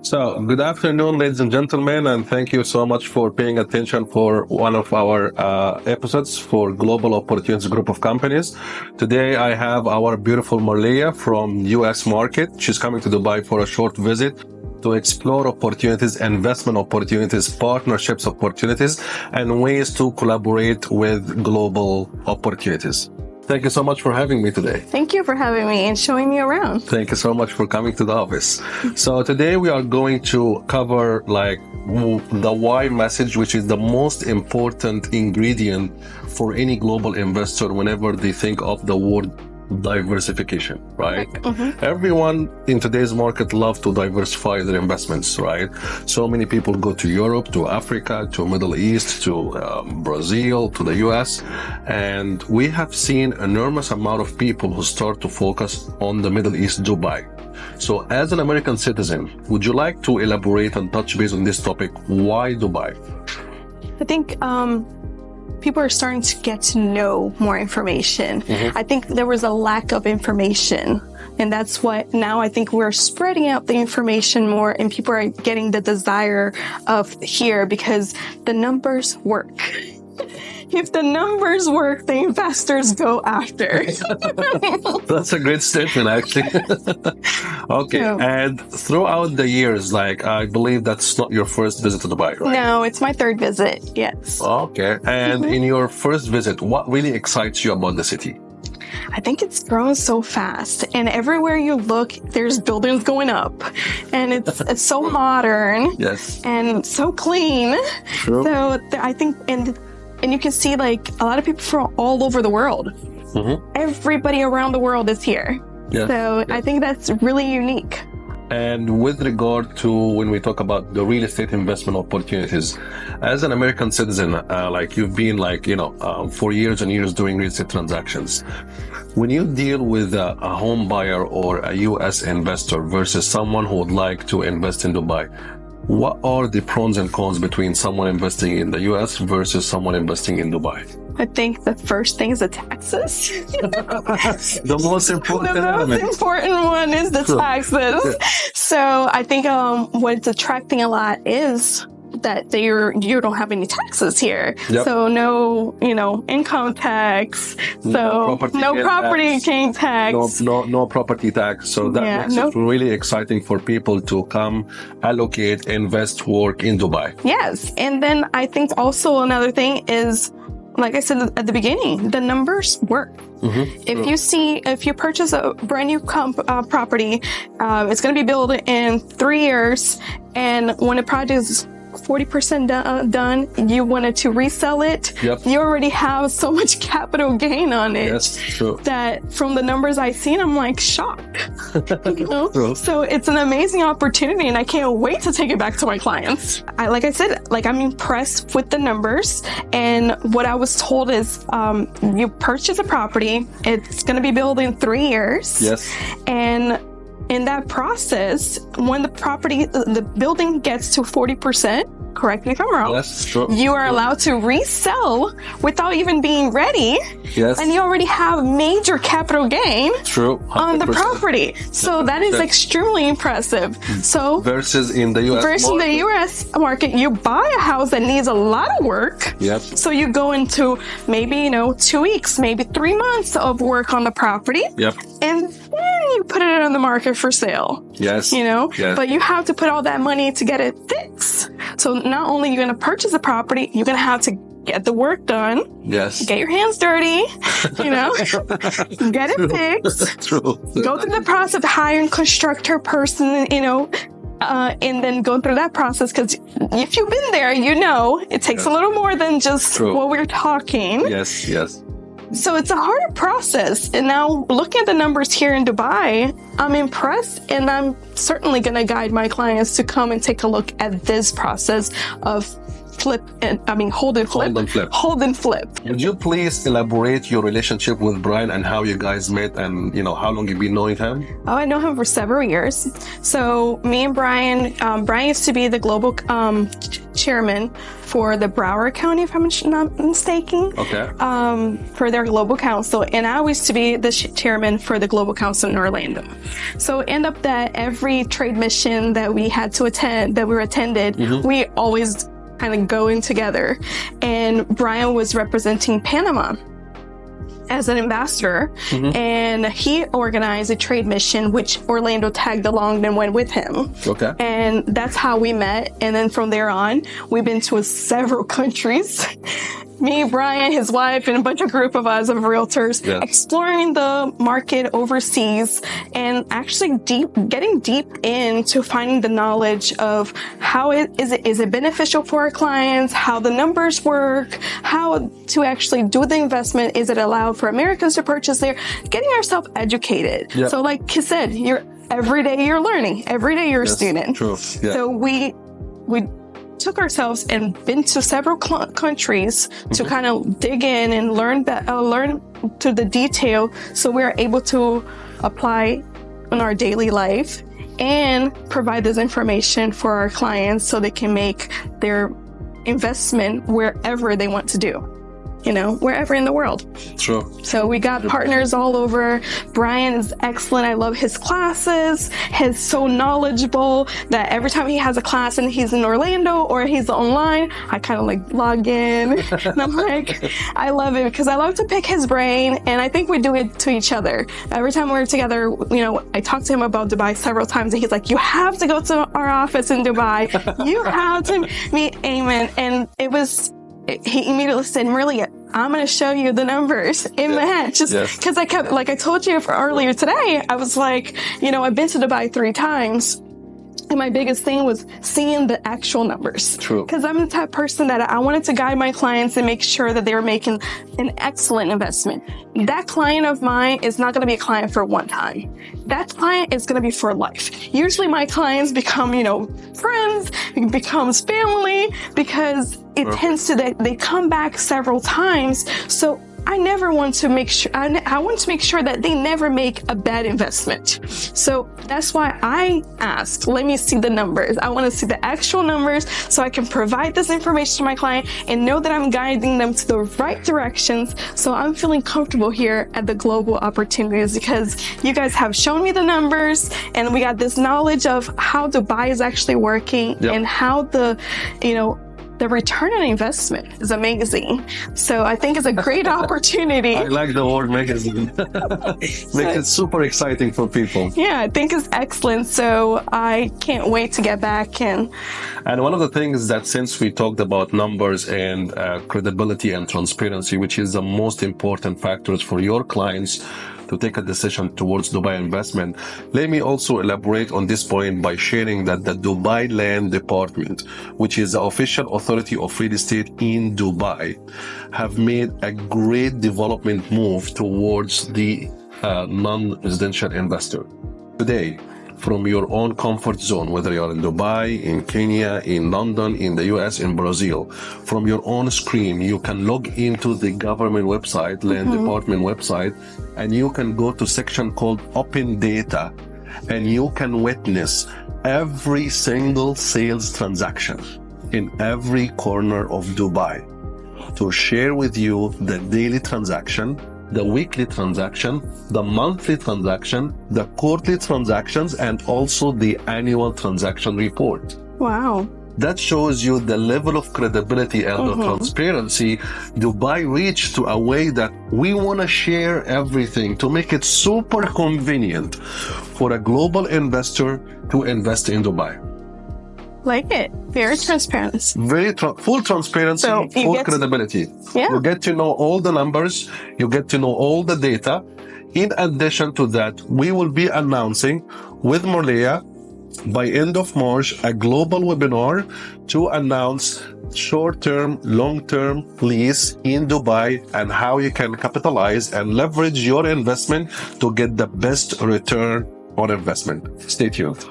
So, good afternoon, ladies and gentlemen, and thank you so much for paying attention for one of our episodes for Global Opportunities Group of Companies. Today, I have our beautiful Marília from US market. She's coming to Dubai for a short visit to explore opportunities, investment opportunities, partnerships opportunities, and ways to collaborate with global opportunities. Thank you so much for having me today. Thank you for having me and showing me around. Thank you so much for coming to the office. So today we are going to cover the why message, which is the most important ingredient for any global investor whenever they think of the word diversification, right? Mm-hmm. Everyone in today's market loves to diversify their investments, right? So many people go to Europe, to Africa, to Middle East, to Brazil, to the US, and we have seen enormous amount of people who start to focus on the Middle East, Dubai. So as an American citizen, would you like to elaborate and touch base on this topic? Why Dubai? I think people are starting to get to know more information. Mm-hmm. I think there was a lack of information, and that's what now I think we're spreading out the information more, and people are getting the desire of here because the numbers work. If the numbers work, the investors go after. That's a great statement, actually. Okay. Yeah. And throughout the years, I believe that's not your first visit to Dubai, right? No, it's my third visit. Yes. Okay. And in your first visit, what really excites you about the city? I think it's grown so fast, and everywhere you look, there's buildings going up, and it's so modern. Yes. And so clean. True. So I think, and you can see a lot of people from all over the world. Mm-hmm. Everybody around the world is here. Yes. So yes. I think that's really unique. And with regard to when we talk about the real estate investment opportunities, as an American citizen, you've been for years and years doing real estate transactions. When you deal with a home buyer or a US investor versus someone who would like to invest in Dubai, what are the pros and cons between someone investing in the US versus someone investing in Dubai? I think the first thing is the taxes. The most important element. The most important one is the taxes. So I think what's attracting a lot is that you don't have any taxes here. Yep. So no, income tax. So no property gain tax. No property tax. So that makes it really exciting for people to come, allocate, invest, work in Dubai. Yes. And then I think also another thing is, like I said at the beginning, the numbers work. Mm-hmm. If you purchase a brand new property, it's going to be built in 3 years. And when the project is 40% done, you wanted to resell it. Yep. You already have so much capital gain on it. Yes, true. That from the numbers I've seen, I'm shocked. So it's an amazing opportunity, and I can't wait to take it back to my clients. I'm impressed with the numbers, and what I was told is you purchase a property, it's going to be built in 3 years. Yes. And in that process, when the building gets to 40%, correct me if I'm wrong, yes, true. You are allowed to resell without even being ready. Yes. And you already have major capital gain on the property. So that is extremely impressive. So versus in the US market, you buy a house that needs a lot of work. Yep. So you go into maybe 2 weeks, maybe 3 months of work on the property. Yep. And then you put it on the market for sale. Yes. Yes. But you have to put all that money to get it fixed. So not only are you going to purchase a property, you're going to have to get the work done. Yes. Get your hands dirty, get it fixed. True. Go through the process of hiring a constructor person, and then go through that process. Because if you've been there, it takes a little more than just what we're talking. Yes, yes. So it's a harder process. And now looking at the numbers here in Dubai, I'm impressed, and I'm certainly going to guide my clients to come and take a look at this process of hold and flip. Hold and flip. Hold and flip. Would you please elaborate your relationship with Brian and how you guys met and, how long you've been knowing him? Oh, I know him for several years. So me and Brian, Brian used to be the global chairman for the Broward County, if I'm not mistaken. Okay. For their global council. And I used to be the chairman for the global council in Orlando. So end up that every trade mission that we had to attend, that we were attended, we always kind of go in together. And Brian was representing Panama as an ambassador, and he organized a trade mission, which Orlando tagged along and went with him. Okay. And that's how we met. And then from there on, we've been to several countries. Me, Brian, his wife, and a bunch of group of us of realtors exploring the market overseas and actually getting deep into finding the knowledge of how is it beneficial for our clients, how the numbers work, how to actually do the investment, is it allowed for Americans to purchase there, getting ourselves educated. Yep. So like he said, every day you're learning, every day you're a student. True. Yeah. So we took ourselves and been to several countries to kind of dig in and learn to the detail, so we're able to apply in our daily life and provide this information for our clients so they can make their investment wherever they want to do. Wherever in the world. True. So we got partners all over. Brian is excellent. I love his classes. He's so knowledgeable that every time he has a class and he's in Orlando or he's online, I kind of log in. And I'm I love it because I love to pick his brain, and I think we do it to each other. Every time we're together, I talked to him about Dubai several times, and he's like, you have to go to our office in Dubai. You have to meet Ayman. And he immediately said, Marília, I'm going to show you the numbers in my head. Just because I kept, like I told you earlier today, I was like, I've been to Dubai 3 times. And my biggest thing was seeing the actual numbers. True. Because I'm the type of person that I wanted to guide my clients and make sure that they were making an excellent investment. That client of mine is not going to be a client for one time. That client is going to be for life. Usually my clients become, friends, becomes family, because it tends to, they come back several times. So I never want to make sure, I want to make sure that they never make a bad investment. So that's why I asked, let me see the numbers. I want to see the actual numbers so I can provide this information to my client and know that I'm guiding them to the right directions. So I'm feeling comfortable here at the Global Opportunities because you guys have shown me the numbers, and we got this knowledge of how Dubai is actually working and how the return on investment is amazing. So I think it's a great opportunity. I like the word magazine. Makes it super exciting for people. Yeah, I think it's excellent. So I can't wait to get back in. And one of the things that, since we talked about numbers and credibility and transparency, which is the most important factors for your clients to take a decision towards Dubai investment, let me also elaborate on this point by sharing that the Dubai Land Department, which is the official authority of real estate in Dubai, have made a great development move towards the non-residential investor. Today, from your own comfort zone, whether you're in Dubai, in Kenya, in London, in the US, in Brazil, from your own screen, you can log into the government website, Land Department website, and you can go to section called Open Data, and you can witness every single sales transaction in every corner of Dubai to share with you the daily transaction, the weekly transaction, the monthly transaction, the quarterly transactions, and also the annual transaction report. Wow. That shows you the level of credibility and the transparency Dubai reached to a way that we want to share everything to make it super convenient for a global investor to invest in Dubai. Like it. Very transparent. Full transparency, so full credibility. You get to know all the numbers. You get to know all the data. In addition to that, we will be announcing with Marília by end of March a global webinar to announce short-term, long-term lease in Dubai and how you can capitalize and leverage your investment to get the best return on investment. Stay tuned.